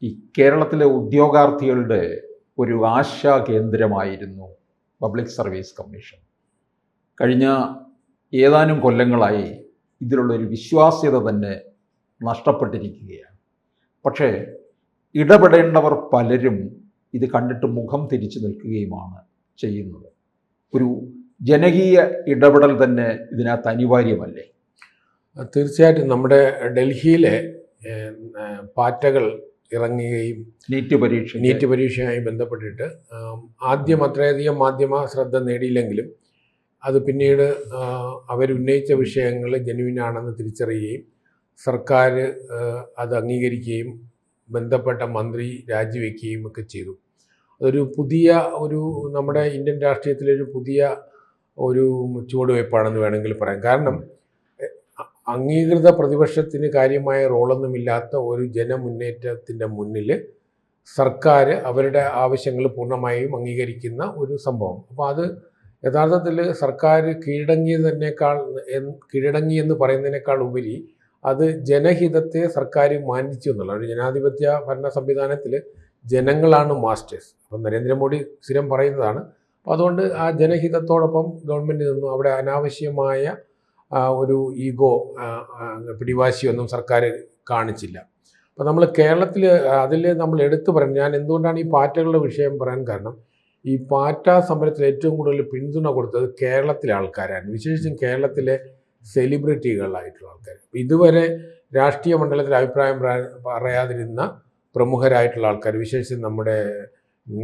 ഈ കേരളത്തിലെ ഉദ്യോഗാർത്ഥികളുടെ ഒരു ആശാ കേന്ദ്രമായിരുന്നു പബ്ലിക് സർവീസ് കമ്മീഷൻ. കഴിഞ്ഞ ഏതാനും കൊല്ലങ്ങളായി ഇതിലുള്ളൊരു വിശ്വാസ്യത തന്നെ നഷ്ടപ്പെട്ടിരിക്കുകയാണ്. പക്ഷേ ഇടപെടേണ്ടവർ പലരും ഇത് കണ്ടിട്ട് മുഖം തിരിച്ചു നിൽക്കുകയുമാണ് ചെയ്യുന്നത്. ഒരു ജനകീയ ഇടപെടൽ തന്നെ ഇതിനകത്ത് അനിവാര്യമല്ലേ? തീർച്ചയായിട്ടും നമ്മുടെ ഡൽഹിയിലെ പാറ്റകൾ ഇറങ്ങുകയും നീറ്റ് പരീക്ഷയുമായി ബന്ധപ്പെട്ടിട്ട് ആദ്യം അത്രയധികം മാധ്യമ ശ്രദ്ധ നേടിയില്ലെങ്കിലും അത് പിന്നീട് അവരുന്നയിച്ച വിഷയങ്ങൾ ജെന്യുവിനാണെന്ന് തിരിച്ചറിയുകയും സർക്കാർ അത് അംഗീകരിക്കുകയും ബന്ധപ്പെട്ട മന്ത്രി രാജിവെക്കുകയും ഒക്കെ ചെയ്തു. അതൊരു പുതിയ നമ്മുടെ ഇന്ത്യൻ രാഷ്ട്രീയത്തിലൊരു പുതിയ ചുവടുവയ്പ്പാണെന്ന് വേണമെങ്കിൽ പറയാം. കാരണം അംഗീകൃത പ്രതിപക്ഷത്തിന് കാര്യമായ റോളൊന്നുമില്ലാത്ത ഒരു ജനമുന്നേറ്റത്തിൻ്റെ മുന്നിൽ സർക്കാർ അവരുടെ ആവശ്യങ്ങൾ പൂർണ്ണമായും അംഗീകരിക്കുന്ന ഒരു സംഭവം. അപ്പോൾ അത് യഥാർത്ഥത്തിൽ സർക്കാർ കീഴടങ്ങി എന്ന് പറയുന്നതിനേക്കാൾ ഉപരി അത് ജനഹിതത്തെ സർക്കാർ മാനിച്ചു എന്നുള്ള ഒരു ജനാധിപത്യ ഭരണ സംവിധാനത്തിൽ ജനങ്ങളാണ് മാസ്റ്റേഴ്സ്. അപ്പം നരേന്ദ്രമോദി സ്ഥിരം പറയുന്നതാണ്. അപ്പോൾ അതുകൊണ്ട് ആ ജനഹിതത്തോടൊപ്പം ഗവൺമെൻറ് നിന്നു. അവിടെ അനാവശ്യമായ ഒരു ഈഗോ പിടിവാശിയൊന്നും സർക്കാർ കാണിച്ചില്ല. അപ്പോൾ നമ്മൾ കേരളത്തിൽ അതിൽ നമ്മൾ എടുത്തു പറയും. ഞാൻ എന്തുകൊണ്ടാണ് ഈ പാറ്റകളുടെ വിഷയം പറയാൻ കാരണം, ഈ പാറ്റ സമരത്തിൽ ഏറ്റവും കൂടുതൽ പിന്തുണ കൊടുത്തത് കേരളത്തിലെ ആൾക്കാരാണ്, വിശേഷിച്ചും കേരളത്തിലെ സെലിബ്രിറ്റികളായിട്ടുള്ള ആൾക്കാർ. ഇതുവരെ രാഷ്ട്രീയ മണ്ഡലത്തിൽ അഭിപ്രായം പറയാതിരുന്ന പ്രമുഖരായിട്ടുള്ള ആൾക്കാർ, വിശേഷിച്ചും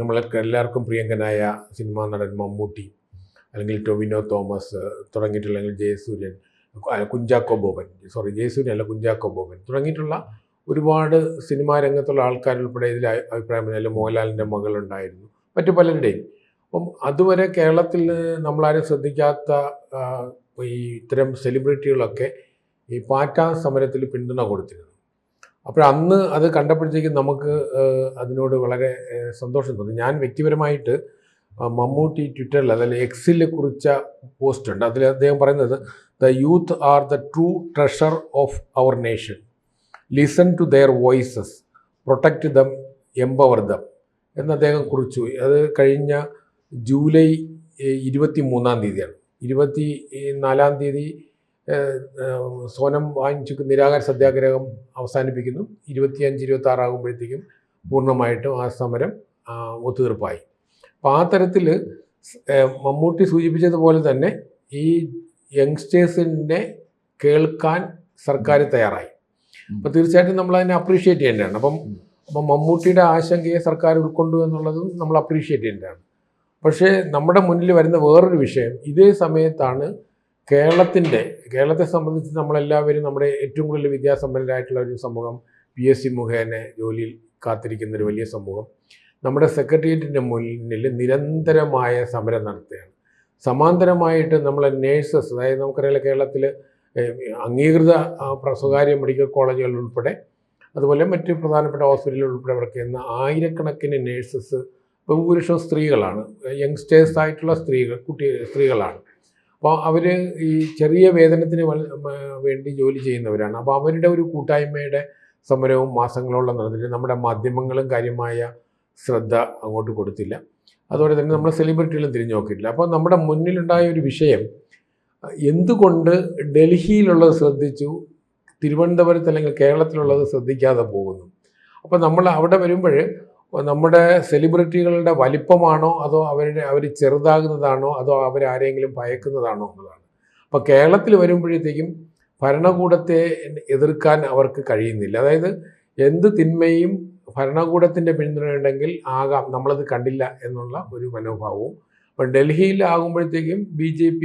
നമ്മൾക്ക് എല്ലാവർക്കും പ്രിയങ്കനായ സിനിമാ നടൻ മമ്മൂട്ടി, അല്ലെങ്കിൽ ടൊവിനോ തോമസ് തുടങ്ങിയിട്ടുള്ള, അല്ലെങ്കിൽ ജയസൂര്യൻ, കുഞ്ചാക്കോ ബോബൻ തുടങ്ങിയിട്ടുള്ള ഒരുപാട് സിനിമാ രംഗത്തുള്ള ആൾക്കാരുൾപ്പെടെ ഇതിൽ അഭിപ്രായം പറഞ്ഞാൽ മോഹൻലാലിൻ്റെ മകളുണ്ടായിരുന്നു, മറ്റു പലരുടെയും. അപ്പം അതുവരെ കേരളത്തിൽ നമ്മളാരും ശ്രദ്ധിക്കാത്ത ഈ ഇത്തരം സെലിബ്രിറ്റികളൊക്കെ ഈ പാറ്റ സമരത്തിൽ പിന്തുണ കൊടുത്തിരുന്നു. അപ്പോൾ അന്ന് അത് കണ്ടപ്പോഴത്തേക്കും നമുക്ക് അതിനോട് വളരെ സന്തോഷം തോന്നി. ഞാൻ വ്യക്തിപരമായിട്ട് മമ്മൂട്ടി ട്വിറ്ററിൽ, അതായത് എക്സിൽ കുറിച്ച പോസ്റ്റ് ഉണ്ട്. അതിൽ അദ്ദേഹം പറയുന്നത്, the youth are the true treasure of our nation, listen to their voices, protect them, empower them എന്ന് അദ്ദേഹം കുറിച്ചു. അത് കഴിഞ്ഞ ജൂലൈ 23-ാം തീയതിയാണ്. 24-ാം തീയതി സോനം വാങ്ചുക് നിരാഹാര സത്യാഗ്രഹം അവസാനിപ്പിക്കുന്നു. 25-26 ആകുമ്പോഴത്തേക്കും പൂർണ്ണമായിട്ടും ആ സമരം ഒത്തുതീർപ്പായി. അപ്പോൾ ആ തരത്തിൽ മമ്മൂട്ടി സൂചിപ്പിച്ചതുപോലെ തന്നെ ഈ യങ്സ്റ്റേഴ്സിനെ കേൾക്കാൻ സർക്കാർ തയ്യാറായി. അപ്പോൾ തീർച്ചയായിട്ടും നമ്മൾ അതിനെ അപ്രീഷിയേറ്റ് ചെയ്യേണ്ടതാണ്. അപ്പം മമ്മൂട്ടിയുടെ ആശങ്കയെ സർക്കാർ ഉൾക്കൊണ്ടു എന്നുള്ളതും നമ്മൾ അപ്രീഷിയേറ്റ് ചെയ്യേണ്ടതാണ്. പക്ഷേ നമ്മുടെ മുന്നിൽ വരുന്ന വേറൊരു വിഷയം, ഇതേ സമയത്താണ് കേരളത്തെ സംബന്ധിച്ച് നമ്മളെല്ലാവരും, നമ്മുടെ ഏറ്റവും കൂടുതൽ വിദ്യാസമ്പന്നരായിട്ടുള്ള ഒരു സമൂഹം, PSC മുഖേന ജോലിയിൽ കാത്തിരിക്കുന്നൊരു വലിയ സമൂഹം നമ്മുടെ സെക്രട്ടേറിയറ്റിൻ്റെ മുന്നിൽ നിരന്തരമായ സമരം നടത്തുകയാണ്. സമാന്തരമായിട്ട് നമ്മളെ നേഴ്സസ്, അതായത് നമുക്കറിയാം കേരളത്തിൽ അംഗീകൃത സ്വകാര്യ മെഡിക്കൽ കോളേജുകൾ ഉൾപ്പെടെ, അതുപോലെ മറ്റ് പ്രധാനപ്പെട്ട ഹോസ്പിറ്റലുകൾ ഉൾപ്പെടെ വർക്ക് ചെയ്യുന്ന ആയിരക്കണക്കിന് നേഴ്സസ് ബഹുഭൂരിഷം സ്ത്രീകളാണ്, യങ്സ്റ്റേഴ്സ് ആയിട്ടുള്ള സ്ത്രീകളാണ്. അപ്പോൾ അവർ ഈ ചെറിയ വേതനത്തിന് വേണ്ടി ജോലി ചെയ്യുന്നവരാണ്. അപ്പോൾ അവരുടെ ഒരു കൂട്ടായ്മയുടെ സമരവും മാസങ്ങളോളം നടന്നിട്ട് നമ്മുടെ മാധ്യമങ്ങളും കാര്യമായ ശ്രദ്ധ അങ്ങോട്ട് കൊടുത്തില്ല. അതുപോലെ തന്നെ നമ്മുടെ സെലിബ്രിറ്റികളും തിരിഞ്ഞു നോക്കിയിട്ടില്ല. അപ്പോൾ നമ്മുടെ മുന്നിലുണ്ടായ ഒരു വിഷയം, എന്തുകൊണ്ട് ഡൽഹിയിലുള്ളത് ശ്രദ്ധിച്ചു, തിരുവനന്തപുരത്ത് അല്ലെങ്കിൽ കേരളത്തിലുള്ളത് ശ്രദ്ധിക്കാതെ പോകുന്നു? അപ്പോൾ നമ്മൾ അവിടെ വരുമ്പോൾ നമ്മുടെ സെലിബ്രിറ്റികളുടെ വലിപ്പമാണോ, അതോ അവർ ചെറുതാകുന്നതാണോ, അതോ അവരാരെങ്കിലും ഭയക്കുന്നതാണോ എന്നതാണ്. അപ്പോൾ കേരളത്തിൽ വരുമ്പോഴത്തേക്കും ഭരണകൂടത്തെ എതിർക്കാൻ അവർക്ക് കഴിയുന്നില്ല. അതായത് എന്ത് തിന്മയും ഭരണകൂടത്തിൻ്റെ പിന്തുണയുണ്ടെങ്കിൽ ആകാം, നമ്മളത് കണ്ടില്ല എന്നുള്ള ഒരു മനോഭാവവും. അപ്പം ഡൽഹിയിൽ ആകുമ്പോഴത്തേക്കും BJP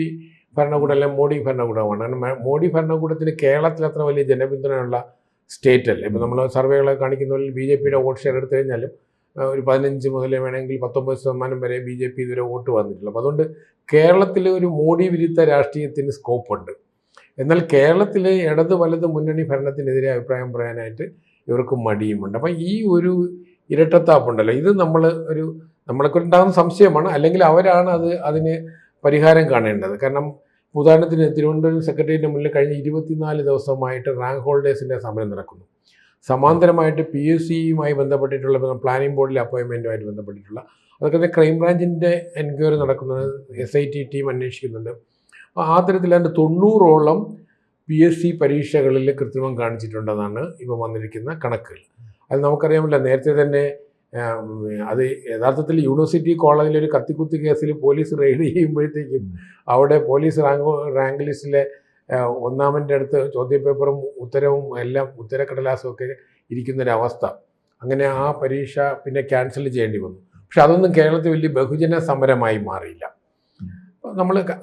ഭരണകൂടം, അല്ലെങ്കിൽ മോഡി ഭരണകൂടമാണ്. കാരണം മോഡി ഭരണകൂടത്തിന് കേരളത്തിൽ അത്ര വലിയ ജനപിന്തുണയുള്ള സ്റ്റേറ്റ് അല്ല. ഇപ്പം നമ്മൾ സർവേകളൊക്കെ കാണിക്കുന്ന പോലെ BJPയുടെ വോട്ട് ഷെയർ എടുത്തു കഴിഞ്ഞാലും ഒരു 15 മുതൽ വേണമെങ്കിൽ 19% വരെ BJP ഇതുവരെ വോട്ട് വന്നിട്ടില്ല. അപ്പോൾ അതുകൊണ്ട് കേരളത്തിൽ ഒരു മോഡി വിരുദ്ധ രാഷ്ട്രീയത്തിന് സ്കോപ്പുണ്ട്. എന്നാൽ കേരളത്തിൽ ഇടത് വലത് മുന്നണി ഭരണത്തിനെതിരെ അഭിപ്രായം പറയാനായിട്ട് ഇവർക്ക് മടിയുമുണ്ട്. അപ്പം ഈ ഒരു ഇരട്ടത്താപ്പുണ്ടല്ലോ, ഇത് നമ്മൾക്ക് ഉണ്ടാകുന്ന സംശയമാണ്, അല്ലെങ്കിൽ അവരാണ് അതിന് പരിഹാരം കാണേണ്ടത്. കാരണം ഉദാഹരണത്തിന് തിരുവനന്തപുരം സെക്രട്ടേറിയറ്റിന് മുന്നിൽ കഴിഞ്ഞ 24 ദിവസമായിട്ട് റാങ്ക് ഹോൾഡേഴ്സിൻ്റെ സമരം നടക്കുന്നു. സമാന്തരമായിട്ട് PSCയുമായി ബന്ധപ്പെട്ടിട്ടുള്ള പ്ലാനിംഗ് ബോർഡിലെ അപ്പോയിൻമെൻറ്റുമായിട്ട് ബന്ധപ്പെട്ടിട്ടുള്ള അതൊക്കെ ക്രൈംബ്രാഞ്ചിൻ്റെ എൻക്വയറി നടക്കുന്നത്, SIT ടീം അന്വേഷിക്കുന്നുണ്ട്. അപ്പോൾ ആ തരത്തിൽ അതിൻ്റെ 90ഓളം PSC പരീക്ഷകളിൽ കൃത്രിമം കാണിച്ചിട്ടുണ്ടെന്നാണ് ഇപ്പോൾ വന്നിരിക്കുന്ന കണക്കുകൾ. അത് നമുക്കറിയാമല്ലോ, നേരത്തെ തന്നെ അത് യഥാർത്ഥത്തിൽ യൂണിവേഴ്സിറ്റി കോളേജിൽ ഒരു കത്തിക്കുത്തി കേസിൽ പോലീസ് റെയ്ഡ് ചെയ്യുമ്പോഴത്തേക്കും അവിടെ പോലീസ് റാങ്ക് ലിസ്റ്റിലെ ഒന്നാമൻ്റെ അടുത്ത് ചോദ്യപേപ്പറും ഉത്തരവും എല്ലാം ഉത്തരക്കടലാസും ഒക്കെ ഇരിക്കുന്നൊരവസ്ഥ. അങ്ങനെ ആ പരീക്ഷ പിന്നെ ക്യാൻസൽ ചെയ്യേണ്ടി വന്നു. പക്ഷെ അതൊന്നും കേരളത്തിൽ വലിയ ബഹുജന സമരമായി മാറിയില്ല.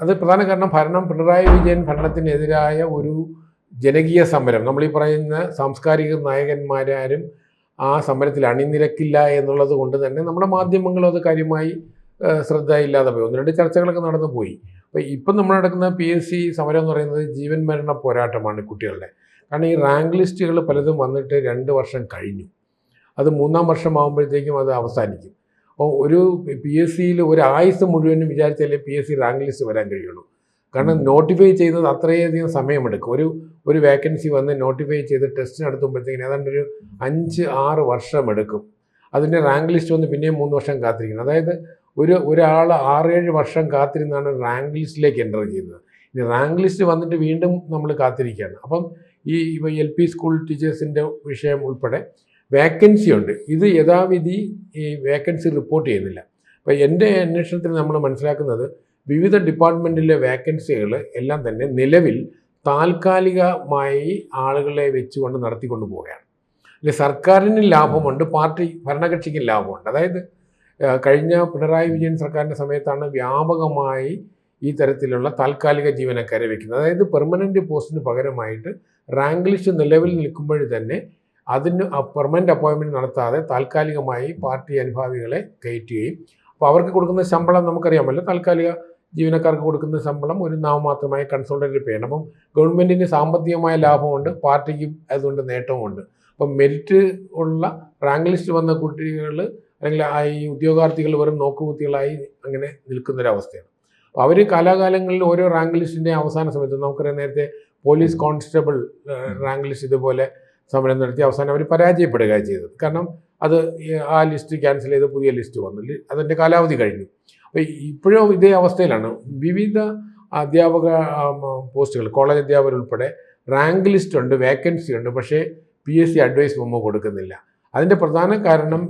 അത് പ്രധാന കാരണം പിണറായി വിജയൻ ഭരണത്തിനെതിരായ ഒരു ജനകീയ സമരം, നമ്മളീ പറയുന്ന സാംസ്കാരിക നായകന്മാരാരും ആ സമരത്തിൽ അണിനിരക്കില്ല എന്നുള്ളത് കൊണ്ട് തന്നെ നമ്മുടെ മാധ്യമങ്ങളും അത് കാര്യമായി ശ്രദ്ധയില്ലാതെ പോയി. 1-2 ചർച്ചകളൊക്കെ നടന്നു പോയി. അപ്പോൾ ഇപ്പം നമ്മൾ നടക്കുന്ന PSC സമരം എന്ന് പറയുന്നത് ജീവൻ മരണ പോരാട്ടമാണ് കുട്ടികളുടെ. കാരണം ഈ റാങ്ക് ലിസ്റ്റുകൾ പലതും വന്നിട്ട് 2 വർഷം കഴിഞ്ഞു. അത് 3-ാം വർഷമാകുമ്പോഴത്തേക്കും അത് അവസാനിക്കും. അപ്പോൾ ഒരു PSCയിൽ ഒരു ആയുസ് മുഴുവനും വിചാരിച്ചാലേ PSC റാങ്ക് ലിസ്റ്റ് വരാൻ കഴിയുള്ളൂ. കാരണം നോട്ടിഫൈ ചെയ്യുന്നത് അത്രയധികം സമയമെടുക്കും. ഒരു വേക്കൻസി വന്ന് നോട്ടിഫൈ ചെയ്ത് ടെസ്റ്റ് നടത്തുമ്പോഴത്തേക്കിന് ഏതാണ്ട് ഒരു 5-6 വർഷം എടുക്കും. അതിൻ്റെ റാങ്ക് ലിസ്റ്റ് വന്ന് പിന്നെയും 3 വർഷം കാത്തിരിക്കണം. അതായത് ഒരാൾ 6-7 വർഷം കാത്തിരുന്നാണ് റാങ്ക് ലിസ്റ്റിലേക്ക് എൻ്റർ ചെയ്യുന്നത്. ഇനി റാങ്ക് ലിസ്റ്റ് വന്നിട്ട് വീണ്ടും നമ്മൾ കാത്തിരിക്കുകയാണ്. അപ്പം ഈ LP സ്കൂൾ ടീച്ചേഴ്സിൻ്റെ വിഷയം ഉൾപ്പെടെ വേക്കൻസി ഉണ്ട്. ഇത് യഥാവിധി ഈ വേക്കൻസി റിപ്പോർട്ട് ചെയ്യുന്നില്ല. അപ്പോൾ എൻ്റെ അന്വേഷണത്തിൽ നമ്മൾ മനസ്സിലാക്കുന്നത് വിവിധ ഡിപ്പാർട്ട്മെൻറ്റിലെ വേക്കൻസികൾ എല്ലാം തന്നെ നിലവിൽ താൽക്കാലികമായി ആളുകളെ വെച്ചുകൊണ്ട് നടത്തിക്കൊണ്ട് പോവുകയാണ്. ഇതിൽ സർക്കാരിന് ലാഭമുണ്ട്, ഭരണകക്ഷിക്ക് ലാഭമുണ്ട്. അതായത് കഴിഞ്ഞ പിണറായി വിജയൻ സർക്കാരിൻ്റെ സമയത്താണ് വ്യാപകമായി ഈ തരത്തിലുള്ള താൽക്കാലിക ജീവനക്കാരെ വയ്ക്കുന്നത്. അതായത് പെർമനൻറ്റ് പോസ്റ്റിന് പകരമായിട്ട് റാങ്ക് ലിസ്റ്റ് നിലവിൽ നിൽക്കുമ്പോൾ തന്നെ അതിന് പെർമനൻറ്റ് അപ്പോയിൻമെൻറ്റ് നടത്താതെ താൽക്കാലികമായി പാർട്ടി അനുഭാവികളെ കയറ്റുകയും, അപ്പോൾ അവർക്ക് കൊടുക്കുന്ന ശമ്പളം നമുക്കറിയാമല്ലോ, താൽക്കാലിക ജീവനക്കാർക്ക് കൊടുക്കുന്ന ശമ്പളം ഒരു നാമമാത്രമായി കൺസോൾട്ടേറ്റ് പേ ആണ്. അപ്പം ഗവൺമെൻറ്റിന് സാമ്പത്തികമായ ലാഭമുണ്ട്, പാർട്ടിക്കും അതുകൊണ്ട് നേട്ടവുമുണ്ട്. അപ്പം മെരിറ്റ് ഉള്ള റാങ്ക് ലിസ്റ്റ് വന്ന കുട്ടികൾ അല്ലെങ്കിൽ ഈ ഉദ്യോഗാർത്ഥികൾ വെറും നോക്കുകുത്തികളായി അങ്ങനെ നിൽക്കുന്നൊരവസ്ഥയാണ്. അപ്പോൾ അവർ കാലാകാലങ്ങളിൽ ഓരോ റാങ്ക് ലിസ്റ്റിൻ്റെ അവസാന സമയത്ത് നമുക്കറിയാം, നേരത്തെ പോലീസ് കോൺസ്റ്റബിൾ റാങ്ക് ലിസ്റ്റ് ഇതുപോലെ സമരം നടത്തി അവസാനം അവർ പരാജയപ്പെടുക ചെയ്തത്. കാരണം അത് ആ ലിസ്റ്റ് ക്യാൻസൽ ചെയ്ത് പുതിയ ലിസ്റ്റ് വന്നു, അതിൻ്റെ കാലാവധി കഴിഞ്ഞു. അപ്പോൾ ഇപ്പോഴും ഇതേ അവസ്ഥയിലാണ്. വിവിധ അധ്യാപക പോസ്റ്റുകൾ, കോളേജ് അധ്യാപകരുൾപ്പെടെ റാങ്ക് ലിസ്റ്റ് ഉണ്ട്, വേക്കൻസി ഉണ്ട്, പക്ഷേ PSC അഡ്വൈസ് മെമ്മോ കൊടുക്കുന്നില്ല. അതിൻ്റെ പ്രധാന കാരണം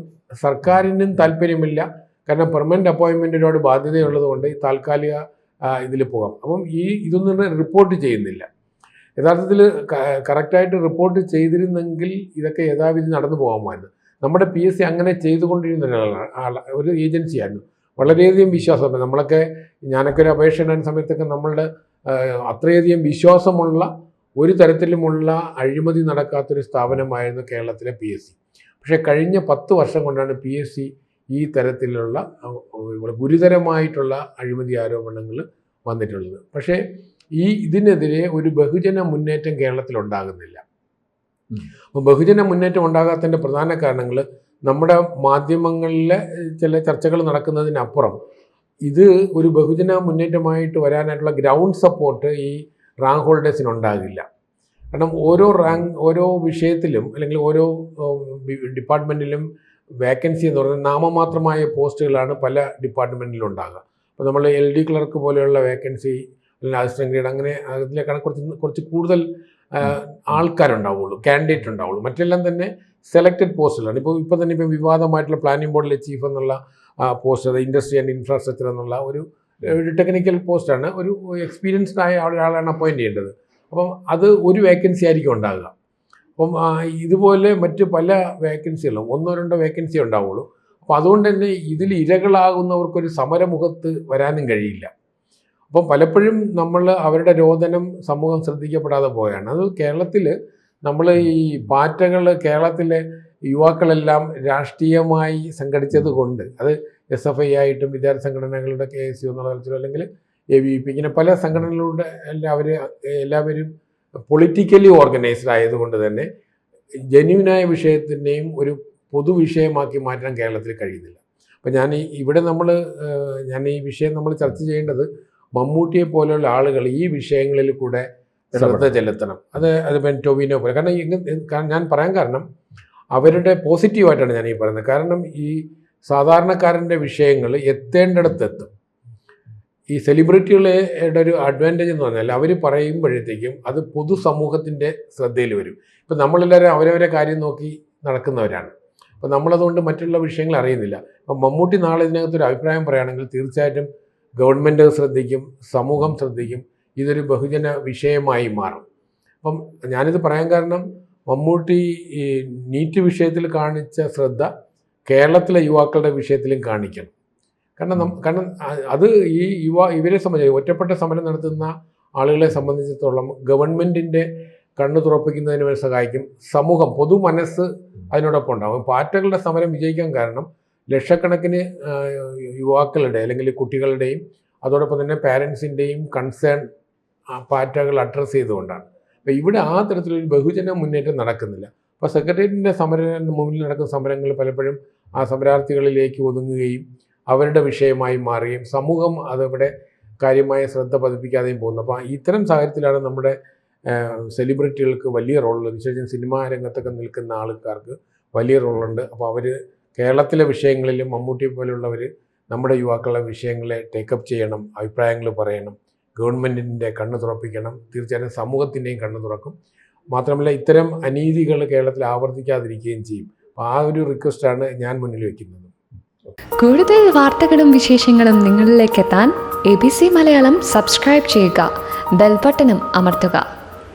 സർക്കാരിനും താല്പര്യമില്ല. കാരണം പെർമനൻറ്റ് അപ്പോയിൻമെൻറ്റിനോട് ബാധ്യതയുള്ളത് കൊണ്ട് ഈ താൽക്കാലിക ഇതിൽ പോകാം. അപ്പം ഇതൊന്നും റിപ്പോർട്ട് ചെയ്യുന്നില്ല. യഥാർത്ഥത്തിൽ കറക്റ്റായിട്ട് റിപ്പോർട്ട് ചെയ്തിരുന്നെങ്കിൽ ഇതൊക്കെ യഥാവിധി നടന്നു പോകാമായിരുന്നു. നമ്മുടെ PSC അങ്ങനെ ചെയ്തുകൊണ്ടിരുന്ന ഒരു ഏജൻസിയായിരുന്നു. വളരെയധികം വിശ്വാസം, ഞാനൊക്കെ ഒരു അപേക്ഷ ഇടുന്ന സമയത്തൊക്കെ നമ്മളുടെ അത്രയധികം വിശ്വാസമുള്ള ഒരു തരത്തിലുമുള്ള അഴിമതി നടക്കാത്തൊരു സ്ഥാപനമായിരുന്നു കേരളത്തിലെ PSC. പക്ഷേ കഴിഞ്ഞ 10 വർഷം കൊണ്ടാണ് PSC ഈ തരത്തിലുള്ള ഗുരുതരമായിട്ടുള്ള അഴിമതി ആരോപണങ്ങൾ വന്നിട്ടുള്ളത്. പക്ഷേ ഇതിനെതിരെ ഒരു ബഹുജന മുന്നേറ്റം കേരളത്തിൽ ഉണ്ടാകുന്നില്ല. അപ്പോൾ ബഹുജന മുന്നേറ്റം ഉണ്ടാകാത്തതിൻ്റെ പ്രധാന കാരണങ്ങൾ നമ്മുടെ മാധ്യമങ്ങളിലെ ചില ചർച്ചകൾ നടക്കുന്നതിനപ്പുറം ഇത് ഒരു ബഹുജന മുന്നേറ്റമായിട്ട് വരാനായിട്ടുള്ള ഗ്രൗണ്ട് സപ്പോർട്ട് ഈ റാങ്ക് ഹോൾഡേഴ്സിനുണ്ടാകില്ല. കാരണം ഓരോ വിഷയത്തിലും അല്ലെങ്കിൽ ഓരോ ഡിപ്പാർട്ട്മെൻറ്റിലും വേക്കൻസി എന്ന് പറയുന്നത് നാമമാത്രമായ പോസ്റ്റുകളാണ് പല ഡിപ്പാർട്ട്മെൻറ്റിലും ഉണ്ടാകുക. അപ്പോൾ നമ്മൾ LD ക്ലർക്ക് പോലെയുള്ള വേക്കൻസി അല്ലെങ്കിൽ അസിസ്റ്റന്റ് ഗ്രേഡ് അങ്ങനെ അതിലേക്കാണ് കുറച്ച് കൂടുതൽ ആൾക്കാരുണ്ടാവുള്ളൂ, കാൻഡിഡേറ്റ് ഉണ്ടാവുള്ളൂ. മറ്റെല്ലാം തന്നെ സെലക്റ്റഡ് പോസ്റ്റുകളാണ്. ഇപ്പോൾ തന്നെ വിവാദമായിട്ടുള്ള പ്ലാനിംഗ് ബോർഡിലെ ചീഫ് എന്നുള്ള പോസ്റ്റ്, അത് ഇൻഡസ്ട്രി ആൻഡ് ഇൻഫ്രാസ്ട്രക്ചർ എന്നുള്ള ഒരു ടെക്നിക്കൽ പോസ്റ്റാണ്. ഒരു എക്സ്പീരിയൻസ്ഡ് ആയ ഒരാളാണ് അപ്പോയിൻറ്റ് ചെയ്യേണ്ടത്. അപ്പം അത് ഒരു വേക്കൻസി ആയിരിക്കും ഉണ്ടാകുക. അപ്പം ഇതുപോലെ മറ്റ് പല വേക്കൻസികളും 1-2 വേക്കൻസി ഉണ്ടാവുള്ളൂ. അപ്പോൾ അതുകൊണ്ട് തന്നെ ഇതിൽ ഇരകളാകുന്നവർക്കൊരു സമരമുഖത്ത് വരാനും കഴിയില്ല. അപ്പം പലപ്പോഴും അവരുടെ രോദനം സമൂഹം ശ്രദ്ധിക്കപ്പെടാതെ പോവുകയാണ്. അത് കേരളത്തിൽ നമ്മൾ ഈ കേരളത്തിലെ യുവാക്കളെല്ലാം രാഷ്ട്രീയമായി സംഘടിച്ചത് കൊണ്ട്, അത് SFI ആയിട്ടും വിദ്യാർത്ഥി സംഘടനകളുടെ KSU എന്നുള്ള തലത്തിലോ അല്ലെങ്കിൽ AVP ഇങ്ങനെ പല സംഘടനകളുടെ എല്ലാവരും പൊളിറ്റിക്കലി ഓർഗനൈസ്ഡ് ആയതുകൊണ്ട് തന്നെ ജെന്യുവിനായ വിഷയത്തിൻ്റെയും ഒരു പൊതുവിഷയമാക്കി മാറ്റാൻ കേരളത്തിൽ കഴിയുന്നില്ല. അപ്പം ഞാൻ ഈ വിഷയം നമ്മൾ ചർച്ച ചെയ്യേണ്ടത് മമ്മൂട്ടിയെ പോലെയുള്ള ആളുകൾ ഈ വിഷയങ്ങളിൽ കൂടെ ശ്രദ്ധ ചെലുത്തണം. അത് ടൊവിനോ പോലെ. കാരണം ഞാൻ പറയാൻ കാരണം അവരുടെ പോസിറ്റീവായിട്ടാണ് ഞാൻ ഈ പറയുന്നത്. കാരണം ഈ സാധാരണക്കാരൻ്റെ വിഷയങ്ങൾ എത്തേണ്ടിടത്തെത്തും. ഈ സെലിബ്രിറ്റികളുടെ ഒരു അഡ്വാൻറ്റേജ് എന്ന് പറഞ്ഞാൽ അവർ പറയുമ്പോഴത്തേക്കും അത് പൊതുസമൂഹത്തിൻ്റെ ശ്രദ്ധയിൽ വരും. ഇപ്പം നമ്മളെല്ലാവരും അവരവരെ കാര്യം നോക്കി നടക്കുന്നവരാണ്. അപ്പോൾ നമ്മളതുകൊണ്ട് മറ്റുള്ള വിഷയങ്ങൾ അറിയുന്നില്ല. അപ്പം മമ്മൂട്ടി നാളെ ഇതിനകത്തൊരു അഭിപ്രായം പറയുകയാണെങ്കിൽ തീർച്ചയായിട്ടും ഗവൺമെൻറ് ശ്രദ്ധിക്കും, സമൂഹം ശ്രദ്ധിക്കും, ഇതൊരു ബഹുജന വിഷയമായി മാറും. അപ്പം ഞാനിത് പറയാൻ കാരണം മമ്മൂട്ടി ഈ നീറ്റ് വിഷയത്തിൽ കാണിച്ച ശ്രദ്ധ കേരളത്തിലെ യുവാക്കളുടെ വിഷയത്തിലും കാണിക്കണം. കാരണം അത് ഈ ഇവരെ സംബന്ധിച്ച് ഒറ്റപ്പെട്ട സമരം നടത്തുന്ന ആളുകളെ സംബന്ധിച്ചിടത്തോളം ഗവൺമെൻറ്റിൻ്റെ കണ്ണു തുറപ്പിക്കുന്നതിന് വേണ്ടി സഹായിക്കും. സമൂഹം പൊതു മനസ്സ് അതിനോടൊപ്പം ഉണ്ടാകും. പാറ്റകളുടെ സമരം വിജയിക്കാൻ കാരണം ലക്ഷക്കണക്കിന് യുവാക്കളുടെ അല്ലെങ്കിൽ കുട്ടികളുടെയും അതോടൊപ്പം തന്നെ പാരൻസിൻ്റെയും കൺസേൺ പാറ്റകൾ അഡ്രസ്സ് ചെയ്തുകൊണ്ടാണ്. അപ്പോൾ ഇവിടെ ആ തരത്തിലൊരു ബഹുജന മുന്നേറ്റം നടക്കുന്നില്ല. അപ്പോൾ സെക്രട്ടേറിയറ്റിൻ്റെ മുന്നിൽ നടക്കുന്ന സമരങ്ങൾ പലപ്പോഴും ആ സമരാർത്ഥികളിലേക്ക് ഒതുങ്ങുകയും അവരുടെ വിഷയമായി മാറുകയും സമൂഹം അതവിടെ കാര്യമായ ശ്രദ്ധ പതിപ്പിക്കാതെയും പോകുന്നു. അപ്പോൾ ഇത്തരം സാഹചര്യത്തിലാണ് നമ്മുടെ സെലിബ്രിറ്റികൾക്ക് വലിയ റോളുള്ളത്. വിശേഷിച്ചും സിനിമാ രംഗത്തൊക്കെ നിൽക്കുന്ന ആൾക്കാർക്ക് വലിയ റോളുണ്ട്. അപ്പോൾ അവർ കേരളത്തിലെ വിഷയങ്ങളിലും മമ്മൂട്ടി പോലുള്ളവർ നമ്മുടെ യുവാക്കളുടെ വിഷയങ്ങളെ ടേക്കപ്പ് ചെയ്യണം, അഭിപ്രായങ്ങൾ പറയണം, ഗവൺമെൻറ്റിൻ്റെ കണ്ണ് തുറപ്പിക്കണം. തീർച്ചയായിട്ടും സമൂഹത്തിൻ്റെയും കണ്ണ് തുറക്കും. മാത്രമല്ല ഇത്തരം അനീതികൾ കേരളത്തിൽ ആവർത്തിക്കാതിരിക്കുകയും ചെയ്യും. അപ്പോൾ ആ ഒരു റിക്വസ്റ്റാണ് ഞാൻ മുന്നിൽ വയ്ക്കുന്നത്. കൂടുതൽ വാർത്തകളും വിശേഷങ്ങളും നിങ്ങളിലേക്ക് എത്താൻ ABC മലയാളം സബ്സ്ക്രൈബ് ചെയ്യുക, ബെൽ ബട്ടണും അമർത്തുക.